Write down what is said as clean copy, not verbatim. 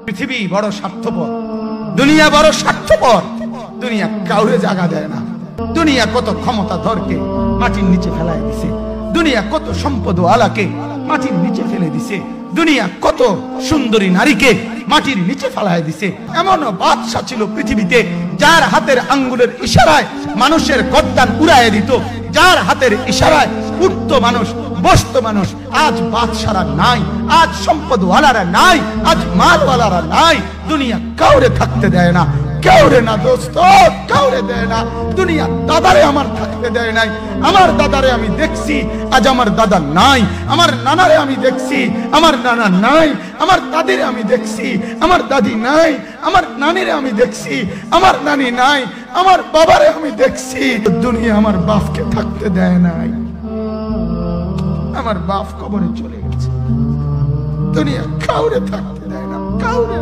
পৃথিবী বড় স্বার্থপর, দুনিয়া বড় স্বার্থপর। দুনিয়া কাউরে জায়গা দেয় না। দুনিয়া কত ক্ষমতাধরকে মাটির নিচে ফেলায় দিছে, দুনিয়া কত সম্পদ আলাকে মাটির নিচে ফেলে দিছে, দুনিয়া কত সুন্দরী নারীকে মাটির নিচে ফেলায় দিছে। এমন বাদশা ছিল পৃথিবীতে যার হাতের আঙ্গুলের ইশারায় মানুষের গর্দান উড়াইয়ে দিত, যার হাতের ইশারায় উঠত মানুষ, বসত মানুষ। আজ বাদশারা নাই, আজ সম্পদওয়ালারা নাই, আজ মালওয়ালারা নাই। দুনিয়া কাউরে থাকতে দেয় না, কাউরে না দোস্ত, কাউরে দেয় না। দুনিয়া দাদারে আমার থাকতে দেয় নাই। আমার দাদারে আমি দেখছি, আজ আমার দাদা নাই। আমার নানারে আমি দেখছি, আমার নানা নাই। আমার দাদিরে আমি দেখছি, আমার দাদি নাই। আমার নানিরে আমি দেখছি, আমার নানি নাই। আমার বাবারে আমি দেখছি। দুনিয়া আমার বাপকে থাকতে দেয় নাই। আমার বাপ কবরে চলে গেছে। দুনিয়া কাউরে থাকতে দেয় না, কাউরে।